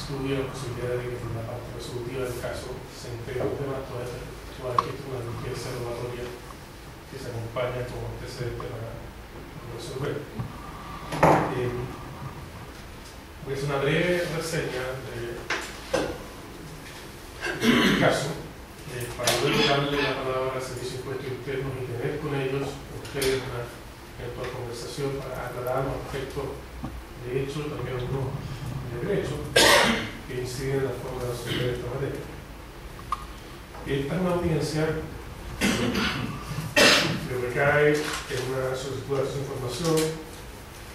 estudia la posibilidad de que en la parte resolutiva del caso se integre un tema toda que es una diligencia probatoria que se acompaña como antecedente para resolver. Voy a hacer una breve reseña del caso para luego darle la palabra al Servicio de Impuestos Internos y tener con ellos ustedes una eventual conversación para aclarar los aspectos de hecho y también algunos de derecho que inciden en la forma de resolver esta materia. Esta es una audiencia que recae en una solicitud de acceso a información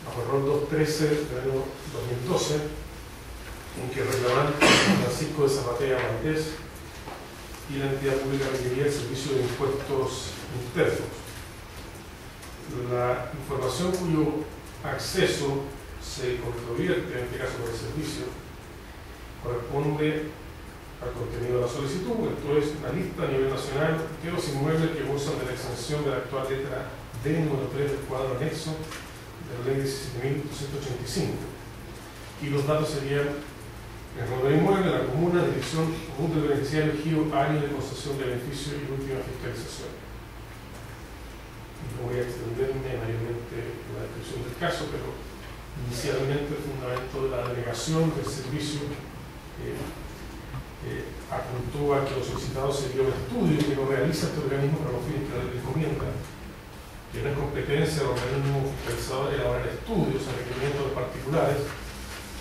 bajo el rol 213 del año 2012, en que reclaman Francisco de Zapatea Valdés y la entidad pública requería el Servicio de Impuestos Internos. La información cuyo acceso se controvierte, en este caso por el servicio, corresponde al contenido de la solicitud, esto es una lista a nivel nacional de los inmuebles que gozan de la exención de la actual letra D número 3 del cuadro anexo de la ley 17.285. Y los datos serían el nombre del inmueble, la comuna, dirección común del beneficiario, giro, año de concesión de beneficio y última fiscalización. No voy a extenderme mayormente en la descripción del caso, pero inicialmente el fundamento de la denegación del servicio apuntó a que lo solicitado sería un estudio que no realiza este organismo para los fines que la ley recomienda, que no es competencia del organismo fiscalizador elaborar estudios a requerimientos de particulares,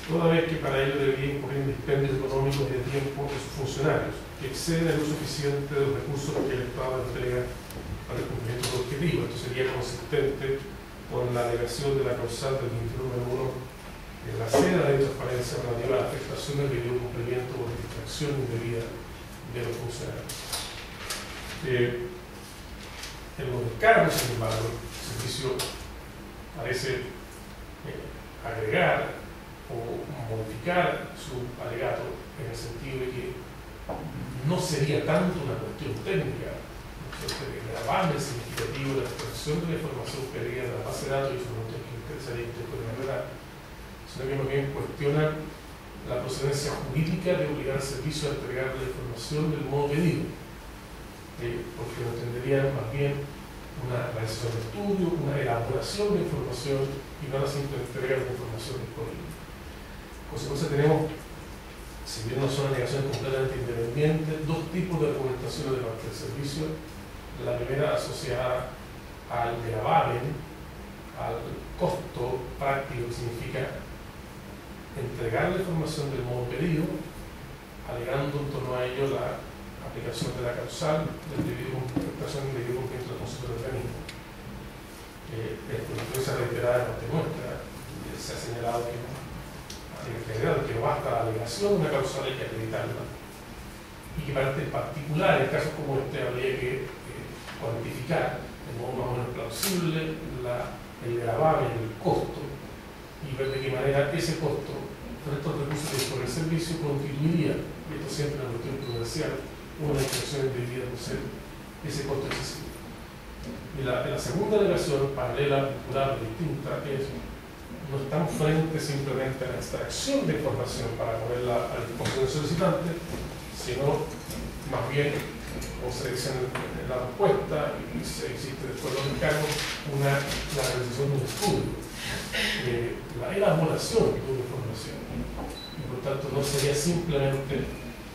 toda vez que para ello debería incurrir dispendios económicos y de tiempo de sus funcionarios, que exceden el uso eficiente de los recursos que el Estado entrega para el cumplimiento del objetivo. Esto sería consistente con la alegación de la causal del 21.1 en la sede de transparencia relativa a la afectación del debido cumplimiento o distracción indebida de los funcionarios. En los descargos, sin embargo, el servicio parece agregar o modificar su alegato en el sentido de que no sería tanto una cuestión técnica, el gravamen significativo de la extracción de la información que haría de la base de datos y su cuestión que interesaría que usted pueda aclarar, sino que más bien cuestiona la procedencia jurídica de obligar al servicio a entregar la información del modo pedido, porque no entenderían más bien una realización de estudio, una elaboración de información y no la simple entrega de información disponible. Por consecuencia tenemos, si bien no son alegaciones completamente independientes, dos tipos de argumentaciones de parte del servicio. La primera asociada al gravamen, al costo práctico que significa entregar la información del modo pedido, alegando en torno a ello la aplicación de la causal del debido cumplimiento del concepto del organismo. Por influencia reiterada de parte nuestra, se ha señalado que no basta la alegación de una causal, hay que acreditarla, y que para este particular, en casos como este, habría que cuantificar de modo más o menos plausible el gravamen, el costo, y ver de qué manera ese costo, con estos recursos que dispone el servicio, constituiría, y esto siempre es una cuestión prudencial, una infracción indebida por ser ese costo excesivo. Y la segunda alegación, paralela, vinculada, distinta, es no estamos frente simplemente a la extracción de información para ponerla a la disposición del solicitante, sino más bien, como se dice en la respuesta, y se existe después de los encargos, la realización de un estudio, la elaboración de una información. Y por tanto no sería simplemente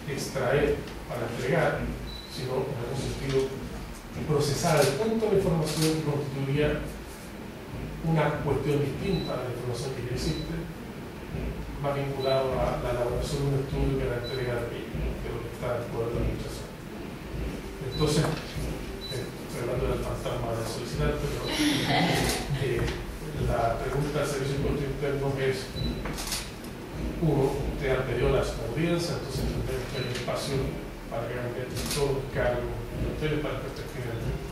extraer para entregar, sino en algún sentido procesar al punto de la información que constituiría una cuestión distinta a la información que ya existe, más vinculado a la elaboración de un estudio que la entrega de lo que está en el poder de la administración. Entonces, estoy hablando del fantasma del solicitante, pero la pregunta del Servicio de Impuestos Internos es: uno, usted anterior a su audiencia, entonces tendremos que hay espacio para que hagan todos los cargos de ustedes para que usted finalmente.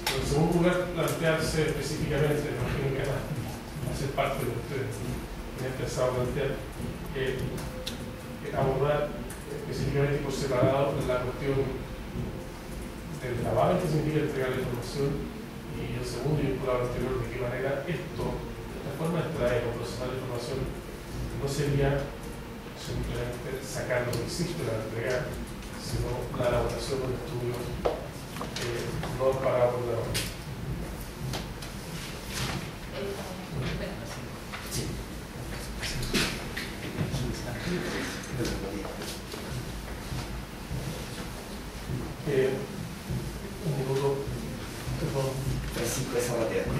En segundo lugar, plantearse específicamente, imagino que va a ser parte de lo que ustedes me han empezado a plantear, abordar específicamente por separado la cuestión del gravamen que significa entregar la información, y el segundo, vinculado al anterior, de qué manera esto, la forma de extraer o procesar la información, no sería simplemente sacar lo que existe para entregar, sino la elaboración de un estudio no parado por la hora. Un minuto, perdón. Francisco de Zapatero.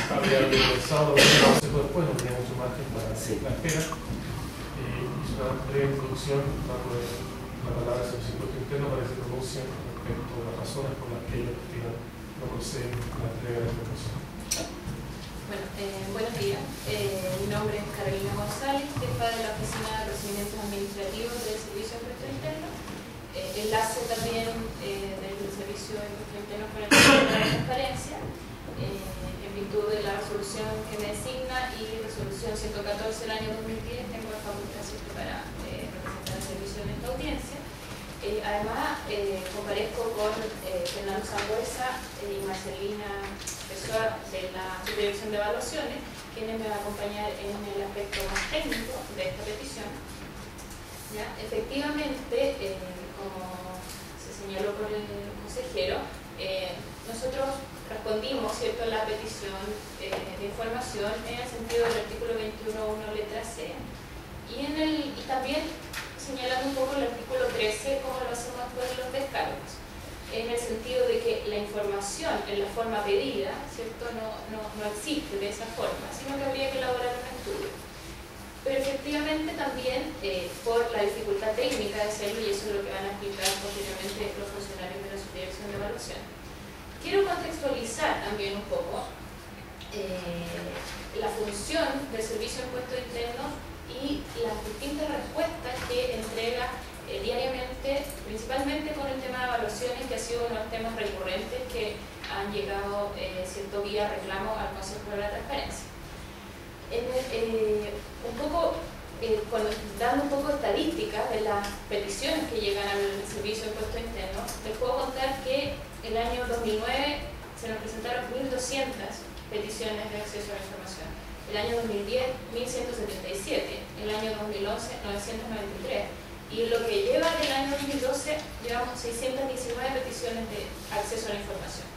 Había pensado después, no tenía mucho margen para la espera. Hizo una breve introducción, dando la palabra al Servicio de Impuesto Interno para que se pronuncien respecto a las razones por las que ellos no proceden a la entrega de la información. Bueno, buenos días. Mi nombre es Carolina González, jefa de la Oficina de Procedimientos Administrativos del Servicio de Impuesto Interno, enlace también del Servicio de Impuesto Interno para la transparencia, en virtud de la resolución que me designa y resolución 114 del año 2010, tengo la facultad para representar el servicio en esta audiencia. Además, comparezco con Fernando Sangüesa y Marcelina Pessoa de la Subdirección de Evaluaciones, quienes me van a acompañar en el aspecto más técnico de esta petición. ¿Ya? Efectivamente, como se señaló por el consejero, nosotros respondimos, ¿cierto?, a la petición de información en el sentido del artículo 21.1 letra C y también señalando un poco el artículo 13 como lo hacemos después de los descargos, en el sentido de que la información en la forma pedida, ¿cierto?, no existe de esa forma, sino que habría que elaborar un estudio. Pero efectivamente también por la dificultad técnica de hacerlo, y eso es lo que van a explicar posteriormente los funcionarios de la Subdirección de Evaluación. Quiero contextualizar también un poco la función del Servicio de Impuestos Internos y las distintas respuestas que entrega diariamente, principalmente con el tema de evaluaciones, que ha sido uno de los temas recurrentes que han llegado cierto vía reclamo al Consejo de la Transparencia. Un poco, dando un poco de estadística de las peticiones que llegan al Servicio de Impuestos Internos, les puedo contar que el año 2009 se nos presentaron 1.200 peticiones de acceso a la información. El año 2010, 1.177. El año 2011, 993. Y en lo que lleva del año 2012, llevamos 619 peticiones de acceso a la información.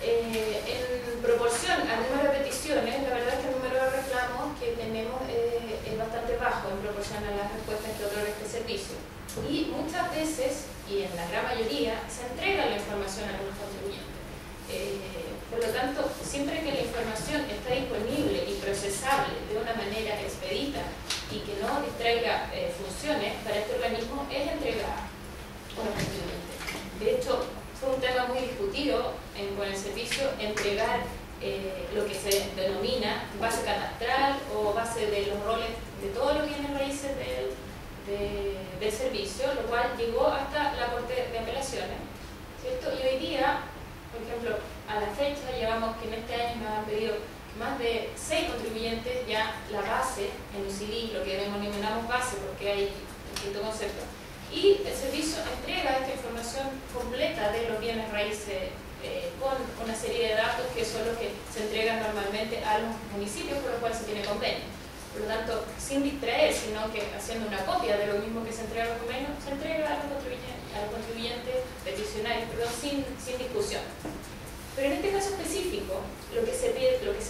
En proporción al número de peticiones, la verdad es que el número de reclamos que tenemos es bastante bajo en proporción a las respuestas que otorga este servicio. Y muchas veces, y en la gran mayoría, se entrega la información a los contribuyentes. Por lo tanto, siempre que la información está disponible y procesable de una manera expedita y que no distraiga funciones para este organismo, es entregada constantemente. De hecho, fue un tema muy discutido con el servicio entregar lo que se denomina base catastral o base de los roles de todos los bienes raíces del servicio, lo cual llegó hasta la Corte de Apelaciones, ¿cierto? Y hoy día, por ejemplo, a la fecha, llevamos que en este año nos han pedido más de 6 contribuyentes ya la base en UCD, lo que denominamos base porque hay distintos conceptos. Y el servicio entrega esta información completa de los bienes raíces con una serie de datos que son los que se entregan normalmente a los municipios por los cuales se tiene convenio. Por lo tanto, sin distraer, sino que haciendo una copia de lo mismo que se entrega a los convenios, se entrega a los contribuyentes peticionarios, sin discusión. Pero en este caso específico, lo que se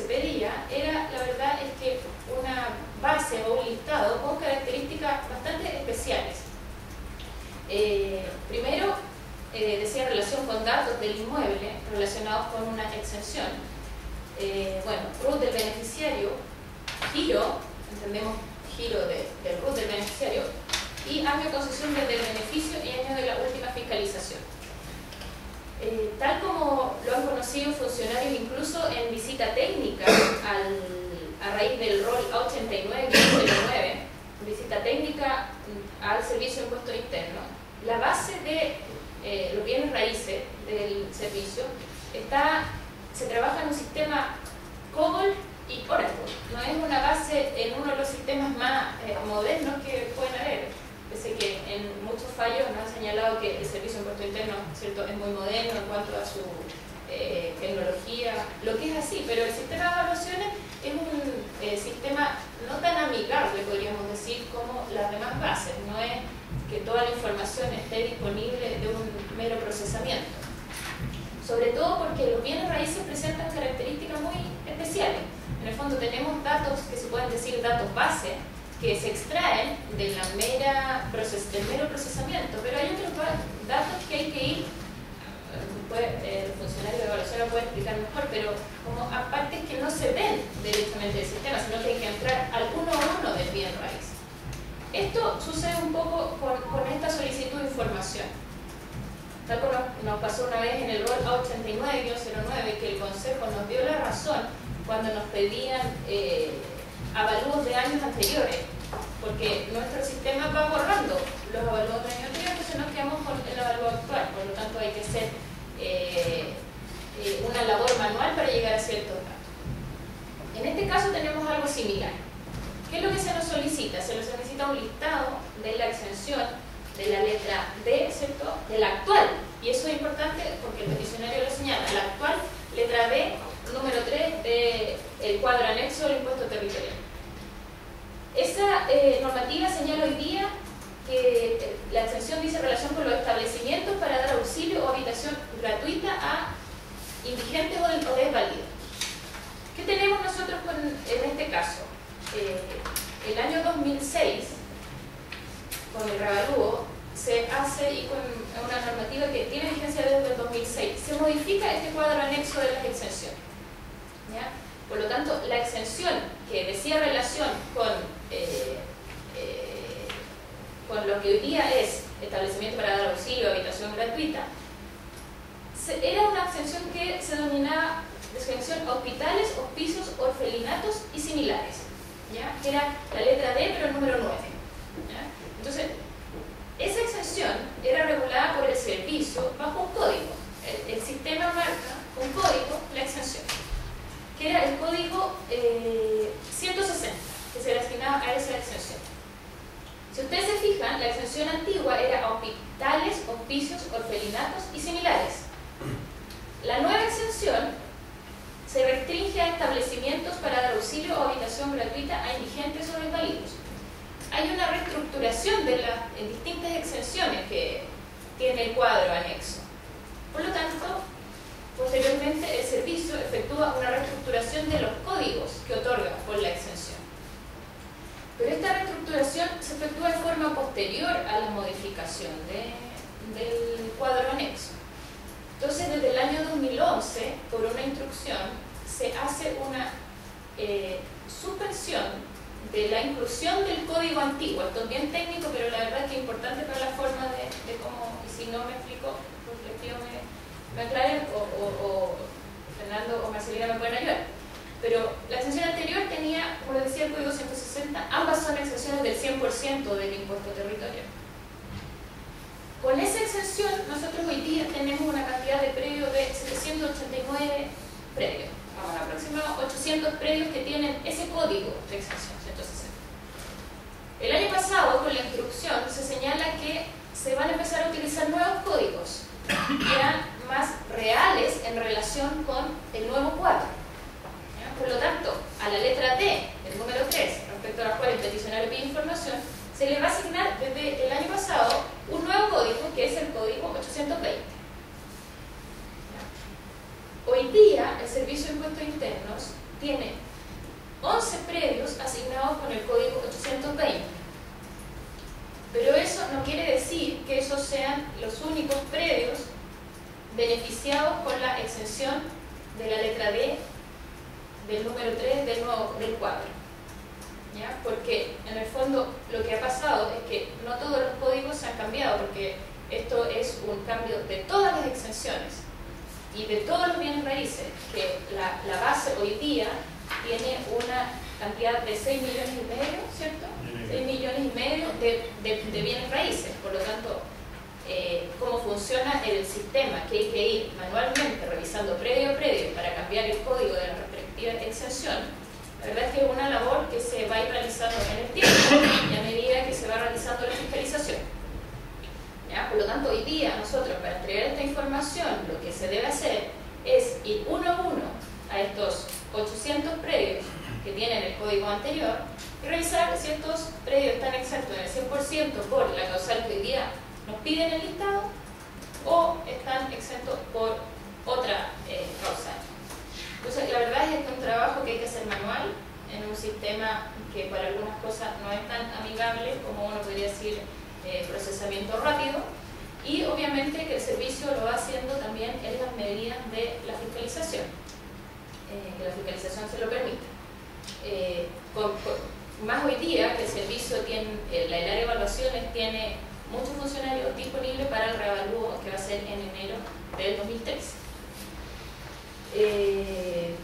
pedía era, la verdad, es que una base o un listado con características bastante especiales. Primero, decía relación con datos del inmueble relacionados con una exención. RUT del beneficiario, giro, entendemos giro del RUT del beneficiario, y año de concesión desde el beneficio y año de la última fiscalización. Tal como lo han conocido funcionarios incluso en visita técnica a raíz del rol A89-09, visita técnica al Servicio de Impuestos Internos, la base de los bienes raíces del servicio se trabaja en un sistema COBOL y Oracle. No es una base en uno de los sistemas más modernos que pueden haber. Pese que en muchos fallos nos han señalado que el Servicio de Impuestos Internos, ¿cierto?, es muy moderno en cuanto a su tecnología, lo que es así, pero el sistema de evaluaciones es un sistema no tan amigable, fondo tenemos datos que se pueden decir datos base, que se extraen de del mero procesamiento, pero hay otros datos que hay que ir, el funcionario de evaluación lo puede explicar mejor, pero como a partes que no se ven directamente del sistema, sino que hay que entrar al uno a uno del bien raíz. Esto sucede un poco con esta solicitud de información. Tal como nos pasó una vez en el rol A89-09, que el Consejo nos dio la razón cuando nos pedían avalúos de años anteriores, porque nuestro sistema va borrando los avalúos de años anteriores, entonces nos quedamos con el avalúo actual, por lo tanto hay que hacer una labor manual para llegar a ciertos datos. En este caso tenemos algo similar. ¿Qué es lo que se nos solicita? Se nos solicita un listado de la exención de la letra D, ¿cierto?, de la actual, y eso es importante porque el peticionario lo señala, la actual letra D, número 3 del cuadro anexo del impuesto territorial. Esa normativa señala hoy día que la exención dice relación con los establecimientos para dar auxilio o habitación gratuita a indigentes o desvalidos. ¿Qué tenemos nosotros en este caso? El año 2006, con el revalúo, se hace, y con una normativa que tiene vigencia desde el 2006, se modifica este cuadro anexo de las exenciones. ¿Ya? Por lo tanto, la exención que decía relación con lo que hoy día es establecimiento para dar auxilio o habitación gratuita, era una exención que se denominaba exención a hospitales, hospicios, orfelinatos y similares, ¿ya? Que era la letra D, pero el número 9. ¿Ya? Entonces, esa exención era regulada por el servicio bajo un código. El sistema marca un código, la exención, que era el código 160, que se le asignaba a esa exención. Si ustedes se fijan, la exención antigua era a hospitales, hospicios, orfelinatos y similares. La nueva exención se restringe a establecimientos para dar auxilio o habitación gratuita a indigentes o desvalidos. Hay una reestructuración de las distintas exenciones que tiene el cuadro anexo. Por lo tanto, posteriormente el servicio efectúa una reestructuración de los códigos que otorga por la exención. Pero esta reestructuración se efectúa en forma posterior a la modificación del cuadro anexo. Entonces, desde el año 2011, por una instrucción, se hace una suspensión de la inclusión del código antiguo. Esto es bien técnico, pero la verdad es que es importante para la forma de cómo, y si no me explico, pues les pido me aclaren, o Fernando o Marcelina me pueden ayudar. Pero la exención anterior tenía, como les decía, el código 160, ambas son exenciones del 100% del impuesto territorial. Con esa exención, nosotros hoy día tenemos una cantidad de predios de 789 predios, aproximadamente 800 predios que tienen ese código de exención 160. El año pasado, con la instrucción, se señala que se van a empezar a utilizar nuevos códigos, ya más reales en relación con el nuevo cuadro. Por lo tanto, a la letra D, el número 3, respecto a la cual el peticionario pide información, se le va a asignar desde el año pasado un nuevo código, que es el código 820. Hoy día, el Servicio de Impuestos Internos tiene 11 predios asignados con el código 820. Pero eso no quiere decir que esos sean los únicos predios beneficiados con la exención de la letra D del número 3 del cuadro. ¿Ya? Porque en el fondo lo que ha pasado es que no todos los códigos se han cambiado, porque esto es un cambio de todas las exenciones y de todos los bienes raíces, que la base hoy día tiene una cantidad de 6,5 millones, ¿cierto? 6,5 millones de bienes raíces. Por lo tanto, cómo funciona el sistema, que hay que ir manualmente revisando predio a predio para cambiar el código de la respectiva exención, la verdad es que es una labor que se va a ir realizando en el tiempo y a medida que se va realizando la fiscalización. ¿Ya? Por lo tanto, hoy día nosotros, para entregar esta información, lo que se debe hacer es ir uno a uno a estos 800 predios que tienen el código anterior y revisar si estos predios están exentos en el 100% por la causal que hoy día nos piden el listado o están exentos por otra causal. Entonces, la verdad es que es un trabajo que hay que hacer manual, en un sistema que para algunas cosas no es tan amigable como uno podría decir procesamiento rápido, y obviamente que el servicio lo va haciendo también en las medidas de la fiscalización, que la fiscalización se lo permita. Más hoy día que el servicio tiene, el área de evaluaciones tiene muchos funcionarios disponibles para el reavalúo que va a ser en enero del 2013.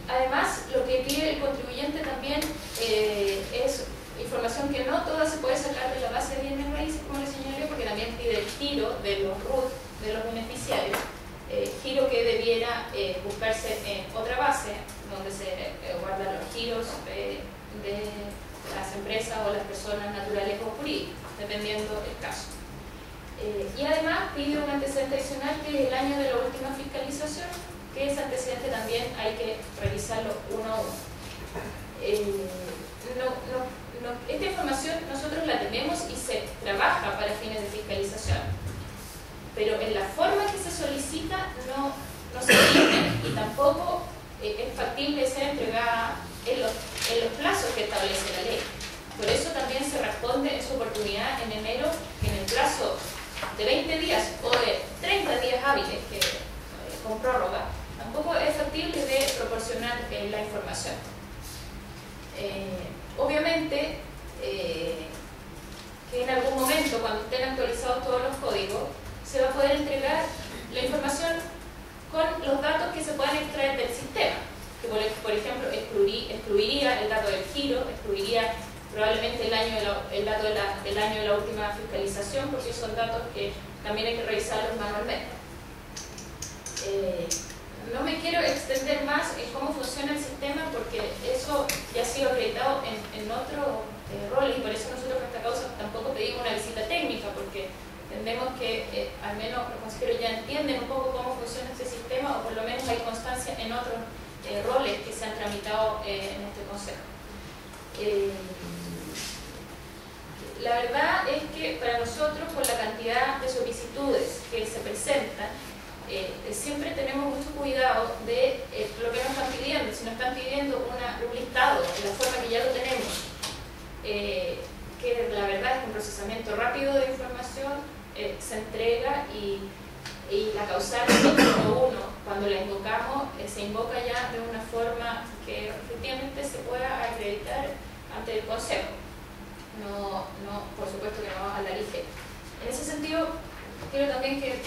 Además, lo que pide el contribuyente también es información que no toda se puede sacar de la base de bienes raíces, como le señalé, porque también pide el giro de los RUT de los beneficiarios, giro que debiera buscarse en otra base, donde se guardan los giros de las empresas o las personas naturales o jurídicas, dependiendo del caso. Y además pide un antecedente adicional que es el año de la última fiscalización, que ese antecedente también hay que revisarlo uno a uno. Esta información nosotros la tenemos y se trabaja para fines de fiscalización, pero en la forma que se solicita no se tiene, y tampoco es factible ser entregada en los plazos que establece la ley. Por eso también se responde en su oportunidad en enero, que en el plazo de 20 días o de 30 días hábiles, que con prórroga, tampoco es factible de proporcionar la información. Obviamente que en algún momento, cuando estén actualizados todos los códigos, se va a poder entregar la información con los datos que se puedan extraer del sistema, que por ejemplo excluiría el dato del giro, excluiría probablemente el dato del año de la última fiscalización, porque son datos que también hay que revisarlos manualmente. No me quiero extender más en cómo funciona el sistema, porque eso ya ha sido acreditado en otros roles, y por eso nosotros por esta causa tampoco pedimos una visita técnica, porque entendemos que al menos los consejeros ya entienden un poco cómo funciona este sistema, o por lo menos hay constancia en otros roles que se han tramitado en este consejo. La verdad es que para nosotros, por la cantidad de solicitudes que se presentan, siempre tenemos mucho cuidado de lo que nos están pidiendo. Si nos están pidiendo un listado, de la forma que ya lo tenemos, que la verdad es un procesamiento rápido de información, se entrega, y la causal número 1, cuando la invocamos, se invoca ya de una forma que efectivamente se pueda acreditar ante el Consejo. No, por supuesto que no a la ligera. En ese sentido, quiero también que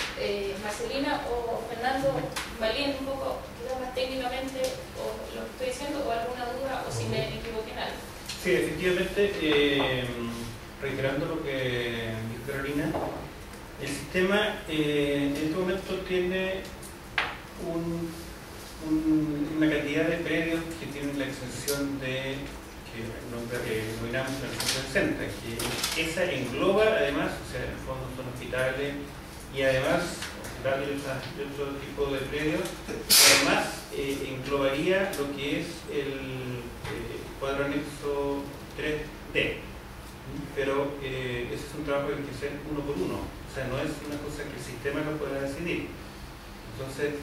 Marcelina o Fernando validen un poco, quizás más técnicamente, o lo que estoy diciendo, o alguna duda, o si me equivoqué en algo. Sí, efectivamente, reiterando lo que dijo Carolina, el sistema en este momento tiene una cantidad de predios que tienen la exención de, que denominamos la exención centra, que esa engloba además, o sea, en el fondo son hospitales, y además hospitales de otro tipo de predios, además englobaría lo que es el cuadro anexo 3D, pero ese es un trabajo que hay que hacer uno por uno, o sea, no es una cosa que el sistema no pueda decidir. Entonces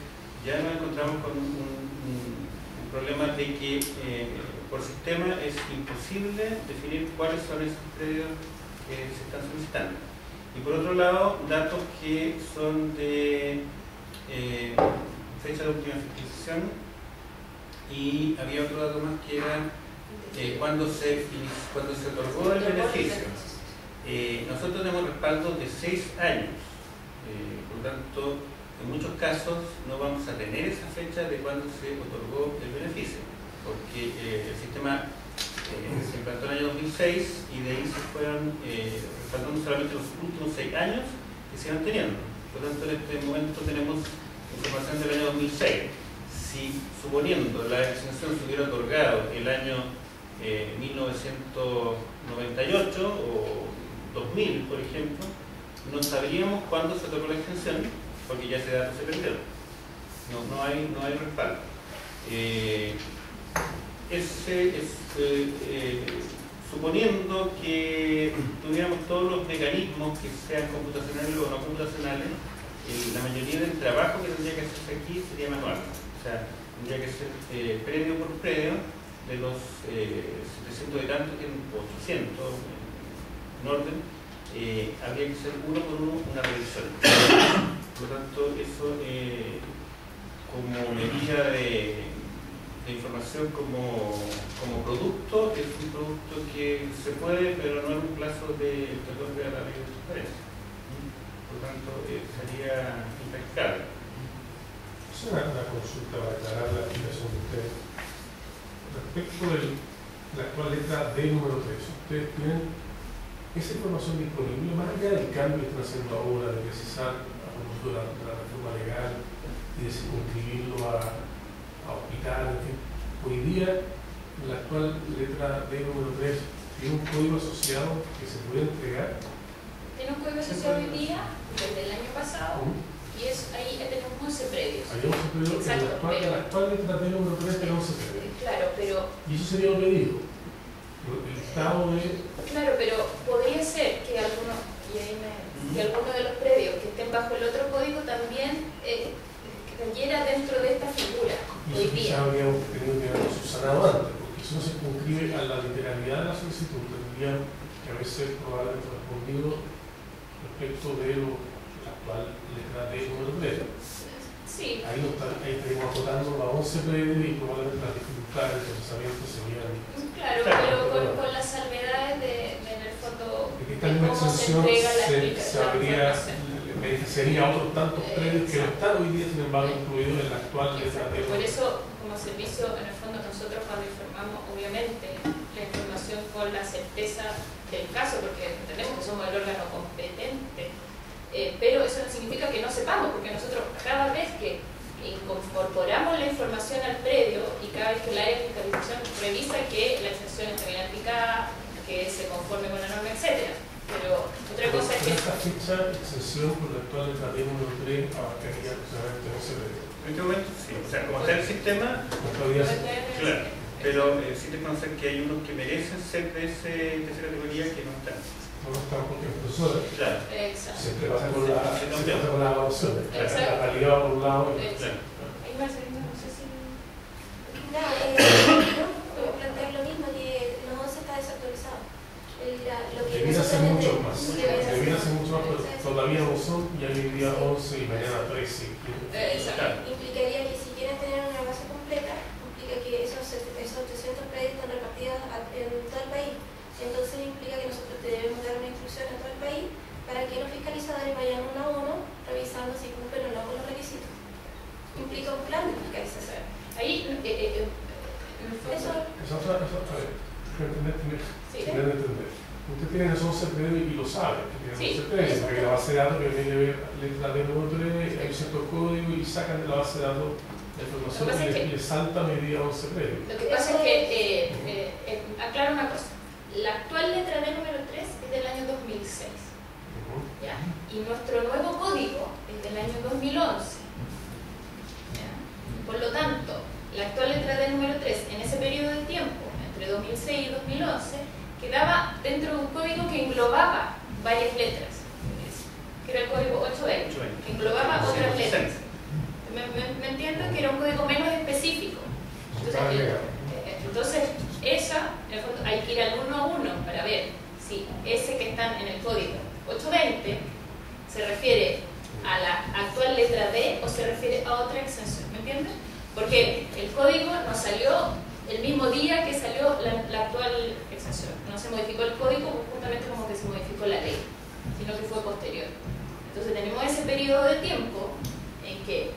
ya nos encontramos con un problema de que por sistema es imposible definir cuáles son esos predios que se están solicitando. Y por otro lado, datos que son de fecha de última fiscalización, y había otro dato más que era cuando se otorgó el beneficio. Nosotros tenemos respaldo de 6 años, por lo tanto, en muchos casos no vamos a tener esa fecha de cuando se otorgó el beneficio, porque el sistema se implantó en el año 2006 y de ahí se fueron respaldando solamente los últimos 6 años que se iban teniendo. Por lo tanto, en este momento tenemos información del año 2006. Si, suponiendo la exención se hubiera otorgado el año 1998 o 2000, por ejemplo, no sabríamos cuándo se otorgó la exención, porque ya ese dato se perdió. No hay respaldo. Suponiendo que tuviéramos todos los mecanismos que sean computacionales o no computacionales, la mayoría del trabajo que tendría que hacerse aquí sería manual. O sea, tendría que ser predio por predio, de los 700 y tantos, tienen 800 en orden, habría que hacer uno por uno una revisión. Por lo tanto, eso como medida de información como producto, es un producto que se puede, pero no en un plazo de que otorga la ley de transparencia. Por lo tanto, sería impracticable. Es una consulta para aclarar la explicación de ustedes. Respecto de la actual letra D número 3, ¿ustedes tienen esa información disponible más allá del cambio que están haciendo ahora, de precisar a propósito de la reforma legal y de circunscribirlo a hospitales? En fin, hoy día la actual letra D número 3 tiene un código asociado que se puede entregar. Tiene un código asociado hoy día, desde el año pasado, y ahí tenemos 11 predios. Hay 11 predios. Exacto, la actual letra D número 3 tiene 11 predios. Claro, pero... Y eso sería un pedido. El estado de... Claro, pero podría ser que alguno de los predios que estén bajo el otro código también cayera dentro de esta figura. Y Hoy eso quizá día. habríamos tenido que haberlo subsanado antes, porque eso no se circunscribe a la literalidad de la solicitud. Tendría que haberse probablemente respondido respecto de la actual letra D número 3. Sí. Ahí estaríamos acotando a 11 predios y probablemente las dificultades de procesamiento serían... Claro, pero con las salvedades en el fondo de que esta misma cómo se extensión entrega beneficiaría a otros tantos predios que no están hoy día, sin embargo, incluidos en la actual letra D. Por eso, como servicio, en el fondo nosotros cuando informamos, obviamente, la información con la certeza del caso, porque entendemos que somos el órgano competente, pero eso no significa que no sepamos, porque nosotros cada vez que incorporamos la información al predio y cada vez que el área de fiscalización revisa que la extensión está bien aplicada, que se conforme con la norma, etc. Pero otra cosa es que... Esta fecha, extensión por la actual letra D número 3 abarcaría aproximadamente 11 predios. En este momento, sí. O sea, como está el sistema, claro. Pero sí te conocer que hay unos que merecen ser de esa categoría que no están. No están porque los profesores siempre pasa con la evaluación. La calidad por un lado. Ahí Marcelino, no sé si... Voy a plantear lo mismo, que no se está desactualizado. Debiera ser mucho más, pero todavía no son, y hoy día 11 y mañana 13. Implicaría que si quieren tener una base completa, implica que esos 800 predios están repartidos en todo el país. Entonces implica que nosotros debemos dar una instrucción a todo el país para que los fiscalizadores vayan uno a uno revisando si cumplen o no con los requisitos. Implica un plan de fiscalización. Ahí, Eso. Entender. Usted tiene esos 11 predios y lo sabe, que tiene 11 predios, porque la base de datos que viene a ver letra D número 3, hay ciertos códigos y sacan de la base de datos la información y le salta medida 11 predios. Lo que pasa es que, aclaro una cosa, la actual letra D número 3 es del año 2006, ¿ya? Y nuestro nuevo código es del año 2011. ¿Ya? Por lo tanto, la actual letra D número 3 en ese periodo de tiempo, entre 2006 y 2011, quedaba dentro de un código que englobaba varias letras, que era el código 820, que englobaba otras letras. ¿Me entiendo? Que era un código menos específico. Entonces en el fondo, hay que ir al uno a uno para ver si ese que está en el código 820 se refiere a la actual letra D o se refiere a otra extensión. ¿Me entiendes? Porque el código no salió el mismo día que salió la actual extensión. No se modificó el código justamente como que se modificó la ley, sino que fue posterior. Entonces tenemos ese periodo de tiempo en que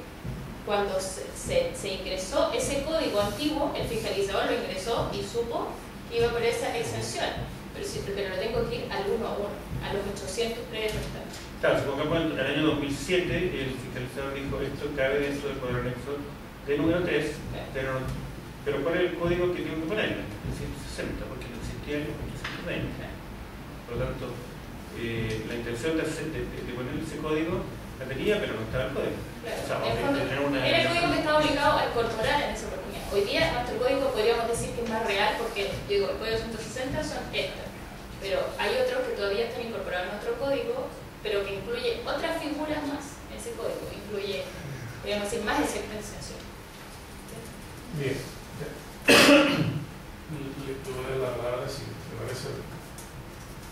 cuando se ingresó ese código antiguo, el fiscalizador lo ingresó y supo que iba por esa extensión. Pero lo tengo que ir al uno a uno, a los 800 predios restantes. Claro, supongamos en el año 2007 el fiscalizador dijo esto cabe dentro del cuadro anexo de número 3, pero ¿cuál es el código que tengo que poner? El 160, porque no existía el 820. Por lo tanto, la intención de poner ese código la tenía, pero no estaba el código. Claro. O sea, era el código que estaba obligado a incorporar en esa oportunidad. Hoy día nuestro código podríamos decir que es más real porque, el código 160 son estas, pero hay otros que todavía están incorporados en otro código, pero que incluye otras figuras más en ese código, incluye, podríamos decir, más de cierta extensión. Bien. Le voy a dar la palabra, si te parece,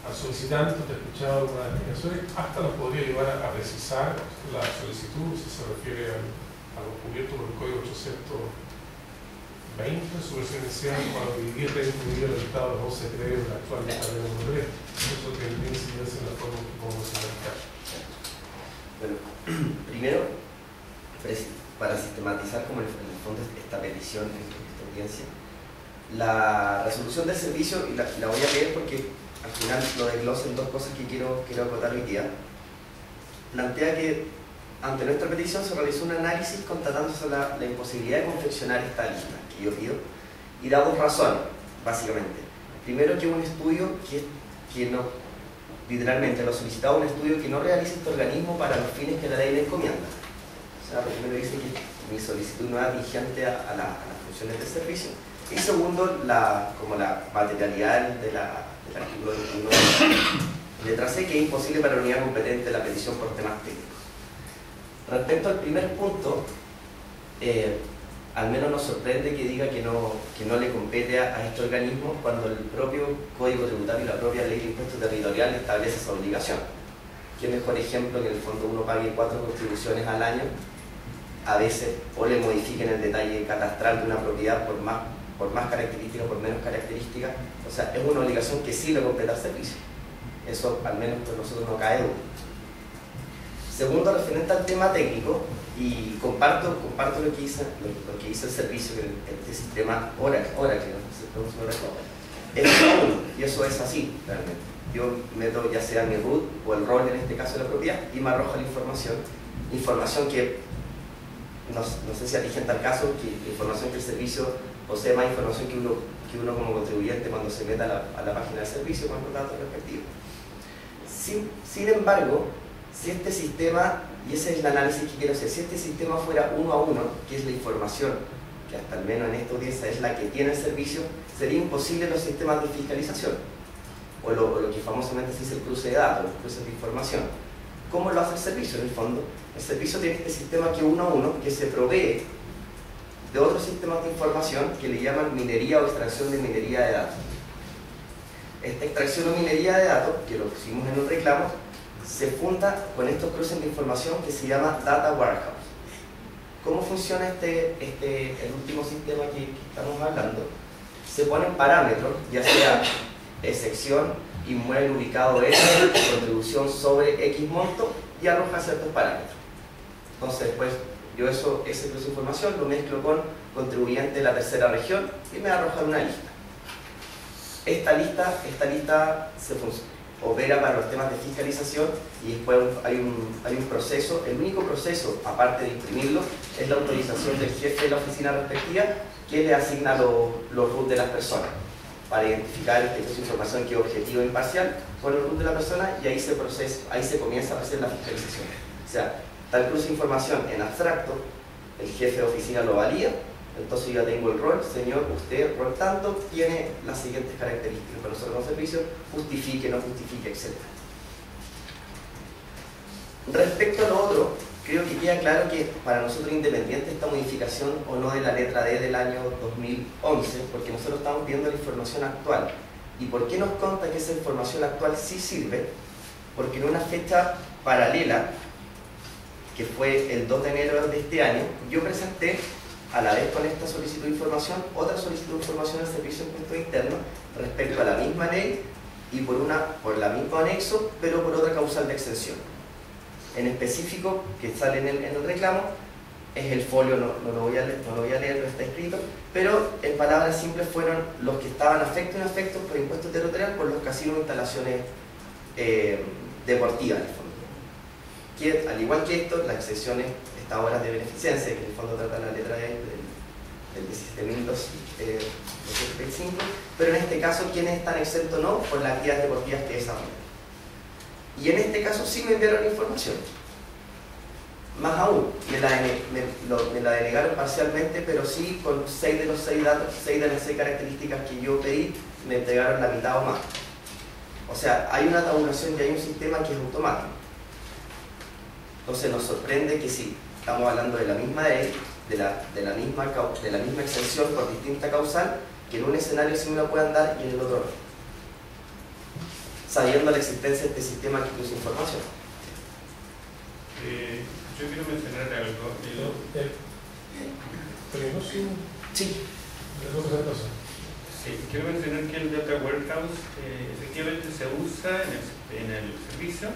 al solicitante. Te he escuchado algunas explicaciones, hasta nos podría ayudar a precisar la solicitud, si se refiere a lo cubierto por el Código 820, su versión inicial, para dividir el estado de los 11 créditos de la actual tabla de 1. Eso tiene incidencia en la forma en que podemos acercar. Bueno, primero, para sistematizar como en el fondo esta petición, esta audiencia, la resolución del servicio, y la voy a leer porque al final lo desglosa en dos cosas que quiero acotar hoy día, plantea que ante nuestra petición se realizó un análisis constatándose la imposibilidad de confeccionar esta lista que yo pido, y da dos razones, básicamente. Primero, que un estudio que no, literalmente lo solicitaba, un estudio que no realiza este organismo para los fines que la ley le encomienda. O sea, primero dice que mi solicitud no es vigente a las funciones del servicio. Y segundo, como la materialidad del artículo 21, letra C, que es imposible para la unidad competente la petición por temas técnicos. Respecto al primer punto, al menos nos sorprende que diga que no le compete a este organismo cuando el propio Código Tributario y la propia Ley de Impuestos Territorial establece esa obligación. Qué mejor ejemplo que en el fondo uno pague 4 contribuciones al año, a veces, o le modifiquen el detalle catastral de una propiedad por más características, por menos características. O sea, es una obligación que sí le compete al servicio. Eso al menos por nosotros no cae duda. Segundo, referente al tema técnico, y comparto lo que hizo el servicio, que este sistema Oracle, es uno, y eso es así realmente. Yo meto ya sea mi root o el rol, en este caso de la propiedad, y me arroja la información que no sé si aligenta al caso, que información que el servicio posee más información que uno como contribuyente cuando se meta a la página del servicio con los datos respectivos. Sin embargo, si este sistema, y ese es el análisis que quiero hacer, si este sistema fuera 1 a 1, que es la información que hasta al menos en esta audiencia es la que tiene el servicio, sería imposible los sistemas de fiscalización, o lo que famosamente se dice el cruce de datos, los cruces de información. ¿Cómo lo hace el servicio? En el fondo, el servicio tiene este sistema que 1 a 1, que se provee de otros sistemas de información que le llaman minería o extracción de minería de datos. Esta extracción o minería de datos, que lo pusimos en un reclamo, se junta con estos cruces de información que se llama Data Warehouse. ¿Cómo funciona el último sistema que estamos hablando? Se ponen parámetros, ya sea sección, inmueble ubicado en, contribución sobre X monto, y arroja ciertos parámetros. Entonces, pues, yo ese cruce de información lo mezclo con contribuyente de la tercera región y me arroja una lista. Esta lista se opera para los temas de fiscalización, y después hay un proceso. El único proceso, aparte de imprimirlo, es la autorización del jefe de la oficina respectiva, que le asigna los RUT de las personas para identificar esta información que es objetiva e imparcial con el RUT de la persona, y ahí se comienza a hacer la fiscalización. O sea, tal cruce de información en abstracto, el jefe de oficina lo valida. Entonces yo ya tengo el rol, señor, usted, rol tanto, tiene las siguientes características para nosotros como servicio, justifique, no justifique, etc. Respecto a lo otro, creo que queda claro que para nosotros, independiente esta modificación o no de la letra D del año 2011, porque nosotros estamos viendo la información actual. ¿Y por qué nos consta que esa información actual sí sirve? Porque en una fecha paralela, que fue el 2 de enero de este año, yo presenté, a la vez con esta solicitud de información, otra solicitud de información al Servicio de Impuestos Internos respecto a la misma ley y por la misma anexo, pero por otra causal de exención. En específico, que sale en el reclamo, es el folio, no lo voy a leer, no está escrito, pero en palabras simples fueron los que estaban afectos y inafectos por impuesto territorial por los casinos e instalaciones deportivas, en el fondo. Que, al igual que esto, las exenciones, estas horas de beneficencia, que en el fondo trata la letra E del 17.225, pero en este caso, ¿quiénes están exentos o no por las actividades deportivas que desarrollan? Y en este caso sí me enviaron la información. Más aún, me la denegaron parcialmente, pero sí con 6 de los 6 datos, 6 de las 6 características que yo pedí, me entregaron la mitad o más. O sea, hay una tabulación y hay un sistema que es automático. Entonces nos sorprende que sí, estamos hablando de la misma ley, de la misma exención por distinta causal, que en un escenario sí me lo puedan dar y en el otro no, sabiendo la existencia de este sistema que incluye información. Yo quiero mencionar algo. Sí. Sí, quiero mencionar que el Data Warehouse efectivamente se usa en el servicio,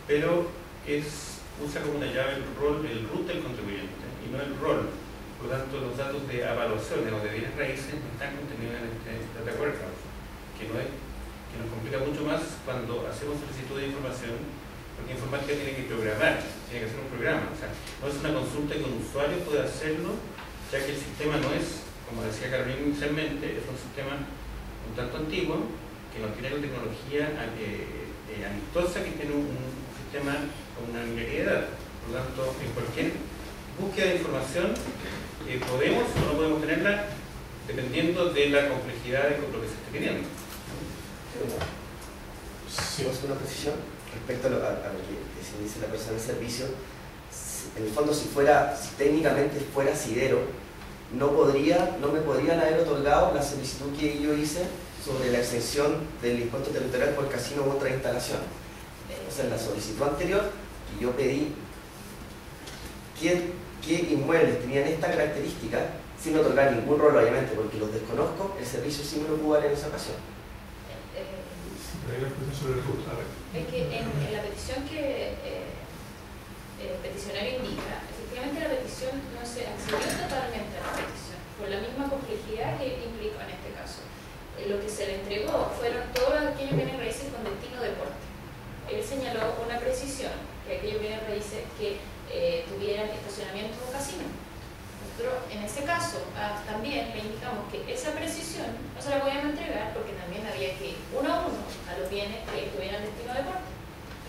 pero usa como una llave el root del contribuyente y no el rol. Por lo tanto, los datos de evaluaciones o de bienes raíces no están contenidos en este Data Warehouse, que nos complica mucho más cuando hacemos solicitud de información, porque informática tiene que programar, tiene que hacer un programa. O sea, no es una consulta que un usuario puede hacerlo, ya que el sistema no es, como decía Carolina inicialmente, es un sistema un tanto antiguo, que no tiene la tecnología amistosa que tiene un sistema con una minoría de edad. Por lo tanto, en cualquier búsqueda de información podemos o no podemos tenerla dependiendo de la complejidad de lo que se esté pidiendo. Si vamos a una precisión respecto a lo que se dice la persona de servicio, en el fondo si técnicamente fuera Sidero, no me podrían haber otorgado la solicitud que yo hice sobre la exención del impuesto territorial por casino u otra instalación. O sea, en la solicitud anterior que yo pedí qué inmuebles tenían esta característica, sin otorgar ningún rol, obviamente, porque los desconozco, el servicio sí me lo pudo dar en esa ocasión. Es que en la petición que el peticionario indica, efectivamente la petición no se accedió totalmente a la petición, por la misma complejidad que implicó en este caso. Lo que se le entregó fueron todos aquellos bienes raíces con destino deporte. Él señaló una precisión, que aquellos bienes raíces que tuvieran estacionamiento o casino. Nosotros en ese caso también le indicamos que esa precisión no se la podíamos entregar porque también había que ir uno a uno a los bienes que tuvieran destino deporte.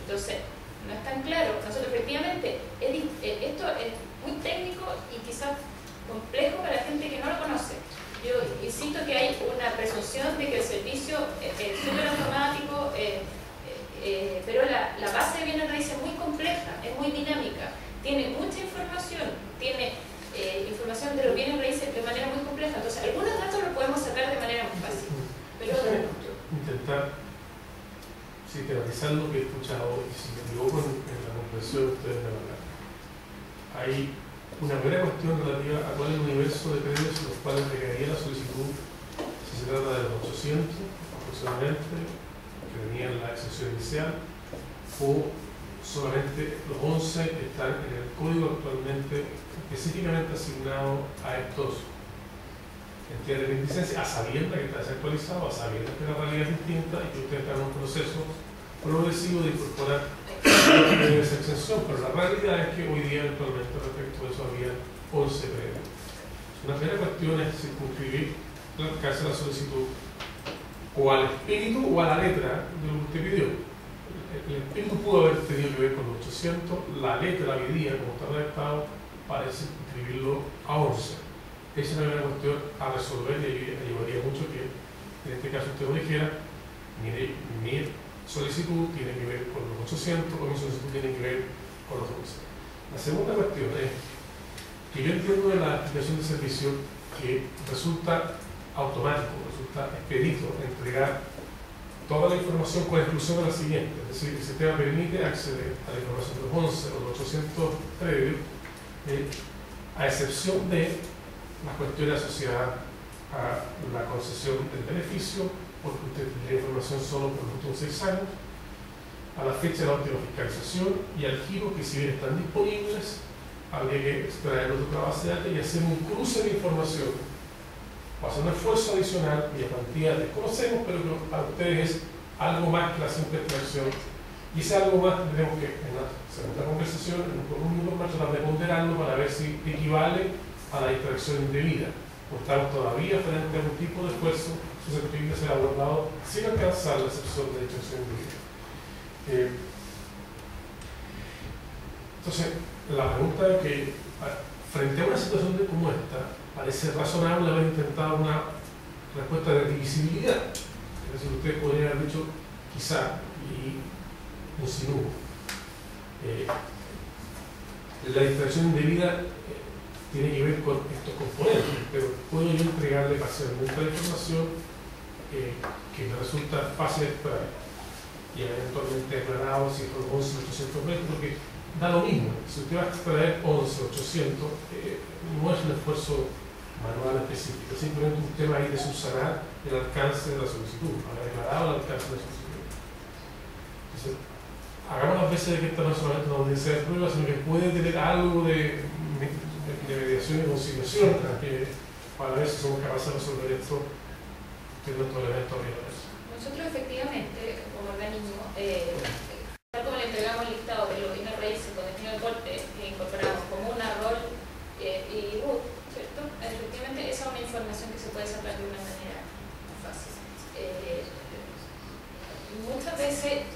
Entonces, no es tan claro. Nosotros efectivamente, esto es muy técnico y quizás complejo para la gente que no lo conoce. Yo insisto que hay una presunción de que el servicio es súper automático, pero la base de bienes raíces es muy compleja, es muy dinámica, tiene mucha información, tiene información de los bienes raíces de manera muy compleja. Entonces, algunos datos los podemos sacar de manera muy fácil. Pero intentar sistematizar lo que he escuchado y si me equivoco en la comprensión ustedes me van a dar. Hay una primera cuestión relativa a cuál es el universo de predios en los cuales recaería la solicitud, si se trata de los 800 aproximadamente, que venían en la exención inicial, o solamente los 11 que están en el código actualmente específicamente asignados a estos entidades de licencia, a sabiendas que está desactualizado, a sabiendas que la realidad es distinta y que ustedes están en un proceso progresivo de incorporar esa exención, pero la realidad es que hoy día actualmente respecto a eso había 11 predios. Una primera cuestión es circunscribir que hace la solicitud o al espíritu o a la letra de lo que usted pidió. El espíritu pudo haber tenido que ver con los 800, la letra hoy día, como está redactado, parece inscribirlo a 11. Esa es la primera cuestión a resolver y ayudaría mucho que en este caso usted lo dijera, mi solicitud tiene que ver con los 800 o mi solicitud tiene que ver con los 11. La segunda cuestión es que yo entiendo de la aplicación de servicio que resulta automático, resulta expedito entregar toda la información con exclusión de la siguiente, es decir, el sistema permite acceder a la información de los 11 o los 800 predios a excepción de las cuestiones asociadas a la concesión del beneficio, porque usted tendría información solo por los últimos 6 años, a la fecha de la última fiscalización y al giro que si bien están disponibles, habría que extraerlos de otra base de datos y hacer un cruce de información. Va a ser un esfuerzo adicional y a cantidad desconocemos, pero que para ustedes es algo más que la simple extracción. Y ese algo más tendremos que, en la segunda conversación, en un minuto más, tratar de ponderarlo para ver si equivale a la extracción indebida. O estamos todavía frente a un tipo de esfuerzo susceptible de ser abordado sin alcanzar la excepción de extracción indebida. Entonces, la pregunta es que, frente a una situación como esta, parece razonable haber intentado una respuesta de divisibilidad. Es decir, usted podría haber dicho, quizá, y insinúo, la distracción indebida tiene que ver con estos componentes, pero puedo yo entregarle parcialmente la información que me resulta fácil de extraer y eventualmente aclarado si son 11.800 metros, porque da lo mismo. Si usted va a extraer 11.800, no es un esfuerzo manual específico, es simplemente un tema ahí de subsanar el alcance de la solicitud, haber declarado el alcance de la solicitud. Entonces, hagamos las veces de que esta no es solamente una audiencia de prueba, sino que puede tener algo de mediación y conciliación, que para ver si somos capaces de resolver esto teniendo estos elementos arriba. Nosotros efectivamente, como organismo, tal como le entregamos el listado de los bienes raíces con destino de corte que incorporamos como una ROL y RUT, ¿cierto? Efectivamente esa es una información que se puede sacar de una manera fácil. Muchas veces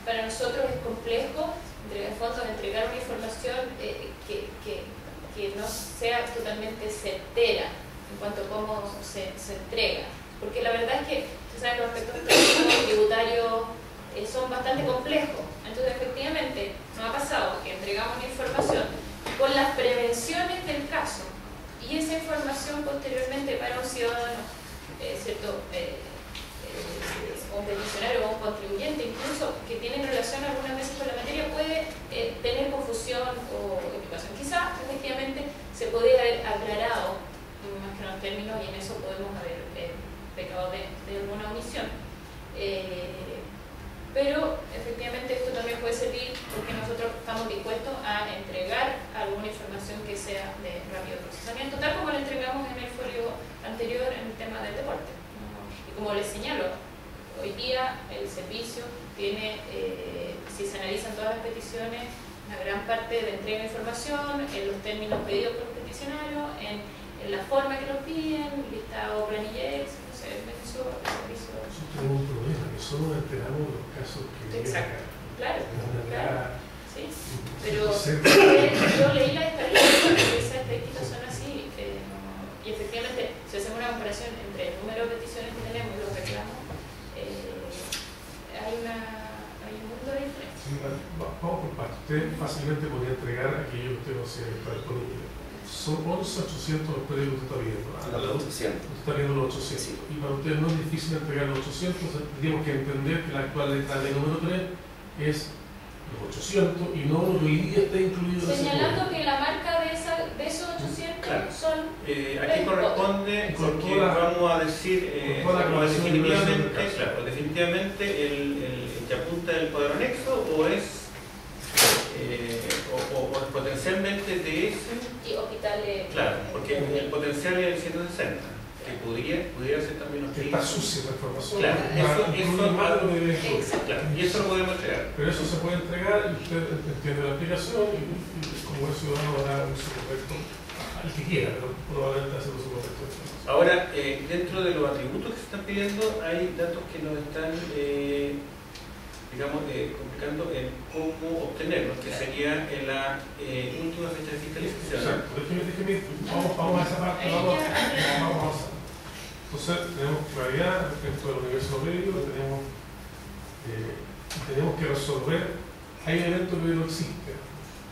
para nosotros es complejo entregar una información que no sea totalmente certera en cuanto a cómo se entrega. Porque la verdad es que, ustedes saben, los aspectos tributarios son bastante complejos. Entonces, efectivamente, nos ha pasado que entregamos una información con las prevenciones del caso y esa información posteriormente para un ciudadano, ¿cierto? Un peticionario o un contribuyente, incluso que tiene relación algunas veces con la materia, puede tener confusión o equivocación. Quizás, efectivamente, se podría haber aclarado más que los términos y en eso podemos haber pecado de alguna omisión. Pero efectivamente esto también puede servir porque nosotros estamos dispuestos a entregar alguna información que sea de rápido procesamiento, tal como lo entregamos en el folio anterior en el tema del deporte. Y como les señalo, hoy día el servicio tiene, si se analizan todas las peticiones, una gran parte de entrega de información en los términos pedidos por los peticionarios, en la forma que lo piden, listado planillex, no sé, el servicio. Nosotros tenemos un problema, que solo enteramos los casos que vienen acá. Claro, claro. Sí, pero Sí. yo leí la estadística y esas estadísticas son así. Y efectivamente, si hacemos una comparación entre el número de peticiones que tenemos y los reclamos, hay un mundo de diferencia. Sí, vamos por partes. Usted fácilmente podría entregar aquello que usted no sea disponible. Son 11.800 los predios que usted está viendo. Los 800. Usted está viendo los 800. Sí. Y para usted no es difícil entregar los 800, tendríamos que entender que la actual letra ley número 3 es los 800 y no lo que hoy día está incluido. Señalando que la marca de esos 800 claro. Son. Aquí corresponde, porque vamos a decir, definitivamente el que apunta el poder anexo o es. O potencialmente de ese. Y hospitales. Claro, porque el potencial es el 160, que pudiera ser también los que está sucia la información. Claro, claro, y eso lo podemos entregar. Pero eso se puede entregar y usted entiende la aplicación y como el ciudadano dará un uso correcto al que quiera, pero probablemente hace uso correcto. Ahora, dentro de los atributos que se están pidiendo, hay datos que nos están. Digamos, complicando en cómo obtenerlos, que sería en la última fecha de fiscalización. Exacto, vamos a esa parte, vamos a avanzar. Entonces, tenemos claridad respecto del universo medio, tenemos que resolver, hay elementos que no existen,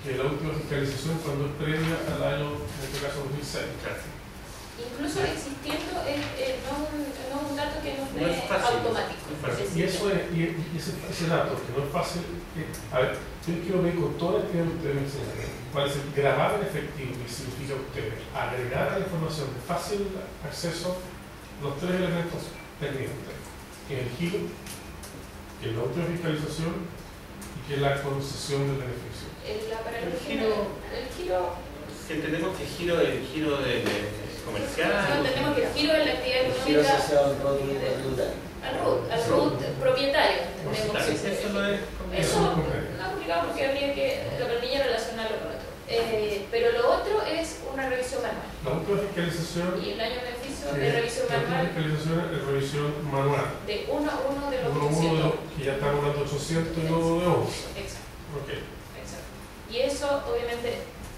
que la última fiscalización cuando es previa al año, en este caso 2006. Claro. Incluso existiendo no un dato que no es automático. Y ese dato, que no es fácil, a ver, yo quiero ver con toda la actividad que ustedes me enseñaron. Parece grabar en efectivo, que significa ustedes agregar a la información de fácil acceso los tres elementos pendientes, que es el giro, que es la última fiscalización y que es la concesión del beneficio. El giro. Si entendemos que el giro de comercial. No, entendemos que el giro de la actividad económica. Giro asociado al tributario. Al RUT propietario. Eso no es complicado porque habría que la planilla relacionarlo con otro. Pero lo otro es una revisión manual. La última fiscalización. Y el año de beneficio de revisión manual. La última fiscalización es revisión manual. De uno a uno de los 800. Que ya estamos hablando de 800 y no de 11. Exacto. Okay. Exacto. Y eso, obviamente,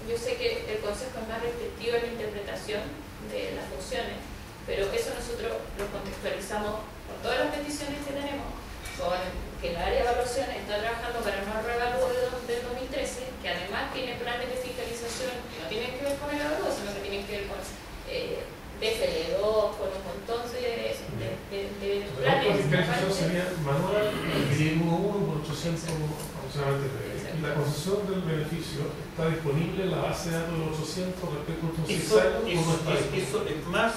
yo sé que el Consejo es más restrictivo en la interpretación de las funciones, pero eso nosotros lo contextualizamos con todas las peticiones que tenemos, con que el área de evaluación está trabajando para no revalúo del 2013, que además tiene planes de fiscalización que no tienen que ver con el evalúo, sino que fiscalización sería manual, dividir 1 por 800 aproximadamente predios. Y la concesión del beneficio está disponible en la base de datos de los 800 respecto a estos 6 años, ¿o no está disponible? Eso es más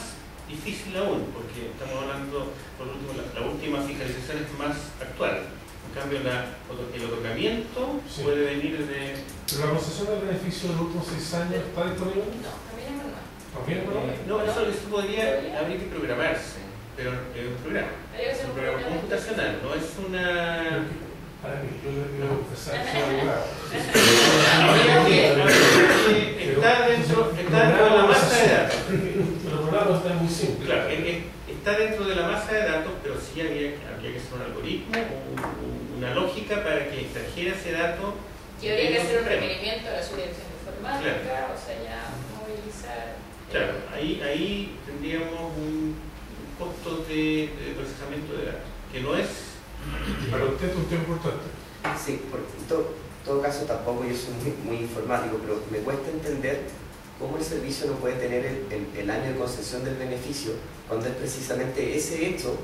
difícil aún, porque estamos hablando, por último, la última fiscalización es más actual. En cambio, el otorgamiento puede venir de... ¿Pero la concesión del beneficio de los últimos 6 años está disponible? No, también es manual. ¿También es manual? No, eso habría que programarse, pero es un programa. Es un programa computacional, no es una... Para mí, yo le voy a confesar que soy abogado. Está dentro de la masa de datos. Pero por lado está muy simple. Claro, está dentro de la masa de datos, pero sí habría que hacer un algoritmo, una lógica para que extrajera ese dato. Y habría que hacer un requerimiento a la subdirección informática, claro. o sea, ya movilizar. Claro, ahí tendríamos un costo de procesamiento de datos, que no es... Para usted es un tema importante. Sí, porque en todo caso tampoco yo soy muy informático, pero me cuesta entender cómo el servicio no puede tener el año de concesión del beneficio cuando es precisamente ese hecho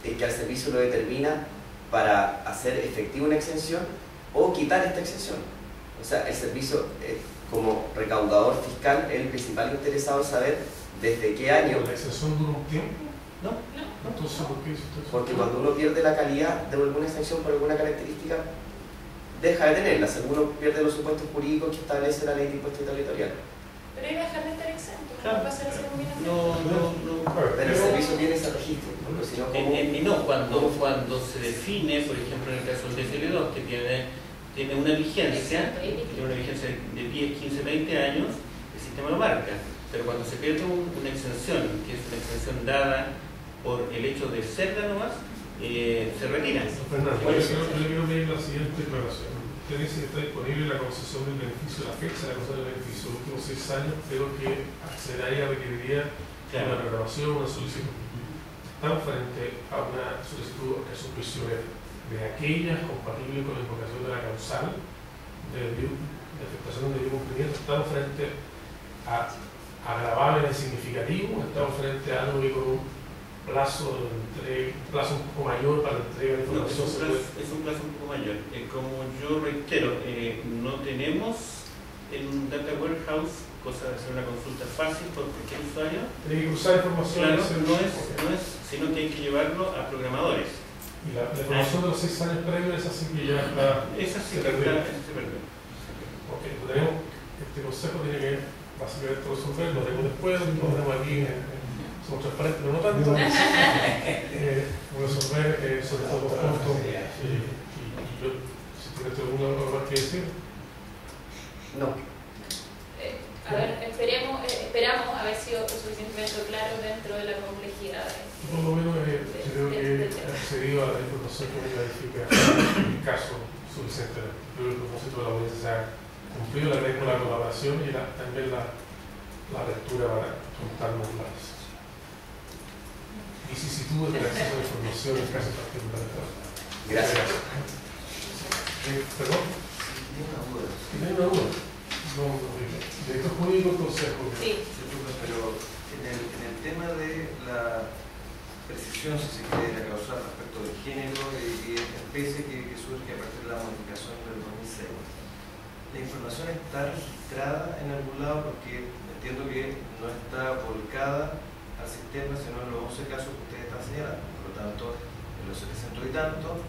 el que al servicio lo determina para hacer efectiva una exención o quitar esta exención. O sea, el servicio como recaudador fiscal es el principal interesado en saber desde qué año. ¿La exención dura un tiempo? No. Entonces, ¿por qué eso? Porque cuando uno pierde la calidad de alguna exención por alguna característica, deja de tenerla, según uno pierde los supuestos jurídicos que establece la ley de impuesto territorial. Pero iba a dejar de estar exento, Claro. no va a ser así como viene. No. Pero el servicio tiene ese registro, porque si no, ¿cómo? Cuando se define, por ejemplo, en el caso del DFL2, que tiene una vigencia, de 10, 15, 20 años, el sistema lo marca. Pero cuando se pierde una exención, que es una exención dada por el hecho de ser la nomás, se retira. Fernando, yo le quiero pedir la siguiente declaración. Usted dice que está disponible la concesión del beneficio, la fecha de la concesión del beneficio, los últimos 6 años, pero que accedería, requeriría una reclamación, una solicitud. Estamos frente a una solicitud que su juicio es de aquellas compatibles con la invocación de la causal de afectación del debido cumplimiento. Estamos frente a agravables significativos, estamos frente a algo que con un plazo un poco mayor para la entrega de información. Es un plazo un poco mayor. Como yo reitero, no tenemos en un data warehouse cosa de hacer una consulta fácil por cualquier usuario. Tiene que cruzar información. Claro, no es, sino que hay que llevarlo a programadores. Y la información de los 6 años previos es así que ya está. Esa sí se perdió. Ok, este consejo tiene que básicamente resolver, lo tenemos después, lo tenemos aquí, somos transparentes, pero no tanto. Resolver sobre todo los puntos. Y yo, si tienes algo más que decir. No. A ver, esperamos haber sido suficientemente claro dentro de la complejidad. Por lo menos creo que he accedido a la información que me clarifica el caso suficiente. Creo que el propósito de la audiencia se ha cumplido, la ley con la colaboración y también la apertura para contarnos las vicisitudes del acceso a la información en casos particulares. Gracias. ¿Perdón? ¿Tiene una duda? No, director jurídico del consejo. Sí. Pero en el tema de la precisión, si se quiere, de la causal respecto del género y especie que surge a partir de la modificación del 2006, ¿la información está registrada en algún lado? Porque entiendo que no está volcada al sistema, sino en los 11 casos que ustedes están señalando. Por lo tanto, en los 700 y tanto,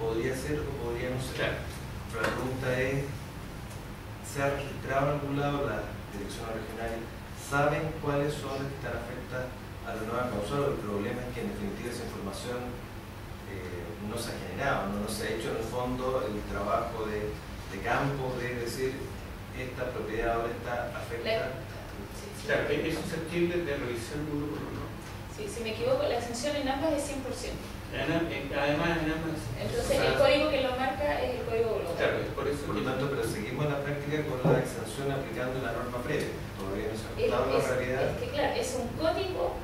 podría ser o podría no ser. Claro. Pero la pregunta es, ¿se ha registrado en algún lado? Las direcciones regionales saben cuáles son las que están afectadas a la nueva causal. El problema es que en definitiva esa información no se ha generado, no se ha hecho en el fondo el trabajo de campo de decir esta propiedad ahora está afectada. Claro, es susceptible de revisión uno por uno. Sí, si me equivoco, la exención en ambas es 100%. Además, en ambas. Entonces, el código que lo marca es el código global. Claro, es por eso. Por lo tanto, pero seguimos la práctica con la exención aplicando la norma previa. Todavía no se ha ajustado la realidad. Es que claro, es un código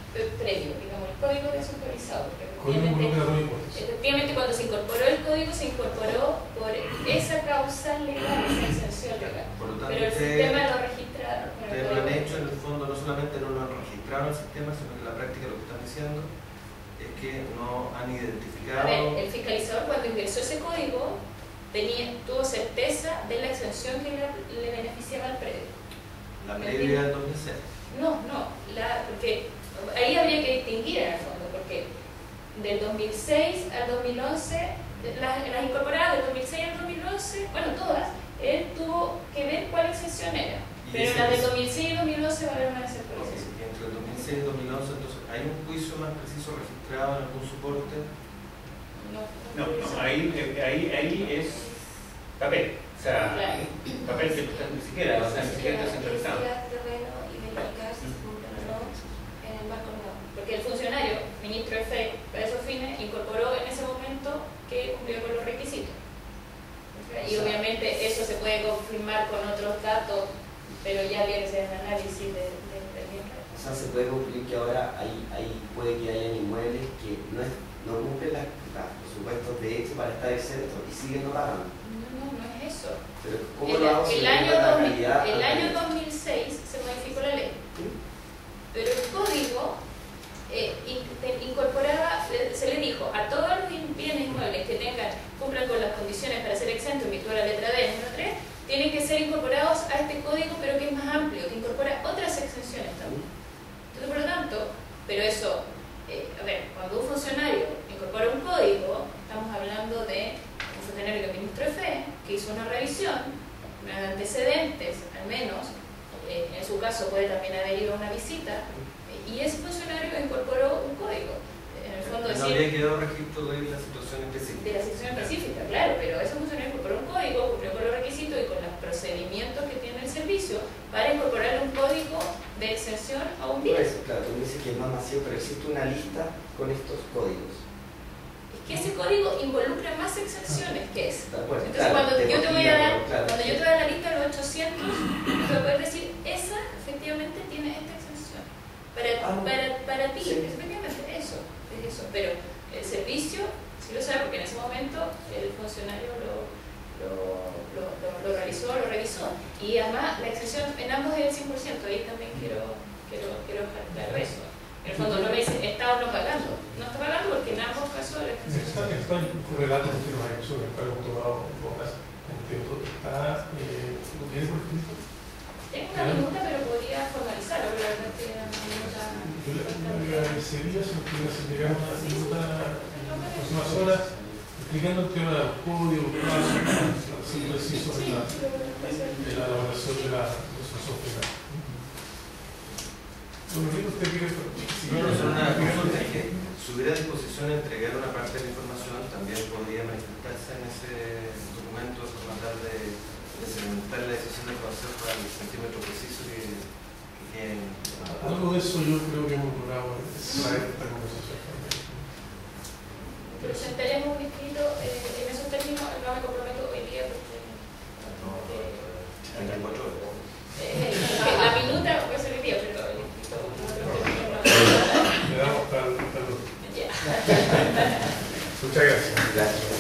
previo, digamos, el código de supervisado. Efectivamente, cuando se incorporó el código, se incorporó por esa causa legal, esa exención legal. Por lo tanto, pero el sistema lo registraron. Ustedes lo han hecho, en el fondo, no solamente no lo han registrado en el sistema, sino que en la práctica lo que están diciendo es que no han A identificado... ver, el fiscalizador cuando ingresó ese código tuvo certeza de la exención que le beneficiaba al predio. La previa del 2006. No, porque ahí habría que distinguir en el fondo, porque del 2006 al 2011, las incorporadas del 2006 al 2011, bueno, todas, él tuvo que ver cuál exención era. Pero las del 2006 y 2012 valieron a ese proceso. Entre el 2006 y el 2011, entonces, ¿hay un juicio más preciso registrado en algún soporte? No, ahí es papel. O sea, Claro. papel que ni siquiera, o sea, ni siquiera está centralizado. terreno y verificar si se cumplen o no en el marco legal. Porque el funcionario, ministro de Fe, para esos fines, incorporó en ese momento que cumplió con los requisitos. Y obviamente eso se puede confirmar con otros datos, pero ya habría que hacer un análisis del bien. O sea, se puede concluir que ahora puede que hayan inmuebles que no cumplen los supuestos de hecho para estar exentos y siguen no pagando. No es eso. Pero ¿cómo lo hago si El no año tengo la calidad? 2006 se modificó la ley, pero el código incorporaba, se le dijo a todos los bienes inmuebles que cumplan con las condiciones para ser exentos en virtud de la letra D, número 3, tienen que ser incorporados a este código, pero que es más amplio, que incorpora otras exenciones también. Entonces, por lo tanto, pero eso, a ver, cuando un funcionario incorpora un código, estamos hablando de un funcionario que es ministro de Fe, que hizo una revisión, de antecedentes, al menos, en su caso puede también haber ido a una visita, y ese funcionario incorporó un código. En el fondo, No habría quedado registro de la situación específica. De la situación específica, claro, pero ese funcionario incorporó un código, cumplió con los requisitos y con los procedimientos que tiene el servicio para incorporar un código de exención a un bien. Eso, claro, tú dices que es más masivo, pero existe una lista con estos códigos. Es que ese código involucra más exenciones que ese. ¿De acuerdo? Entonces, Claro, cuando yo te voy a dar, claro. cuando yo te doy la lista de los 800, tú me puedes decir, esa efectivamente tiene esta exención. Para ti, sí. efectivamente, eso. Pero el servicio sí lo sabe, porque en ese momento el funcionario lo revisó. Y además, la exención en ambos es el 100%. Ahí también quiero dejar claro eso. En el fondo no me dice, Estado no pagando. No está pagando porque en ambos casos la exención. Están correlatos que nos han hecho en el cargo tomado en Bocas. ¿Lo tiene por escrito? Tengo una minuta, pero podría formalizarlo, pero la verdad es que era una minuta. Yo le agradecería si nos pudiera llegar una minuta en las próximas horas explicando el tema del código, así preciso de la elaboración de la resolución final. Bueno, ¿qué usted quiere? Una consulta es que si hubiera disposición de entregar una parte de la información, también podría manifestarse en ese documento por tratar de segmentar la decisión del Consejo para el centímetro preciso que queden. Algo de eso yo creo que hemos logrado extraer esta conversación también. Presentaremos un escrito en esos términos, no me comprometo hoy día porque 34 horas. la minuta puede ser el día, pero el escrito Le damos tal. Ya. Muchas gracias. Gracias.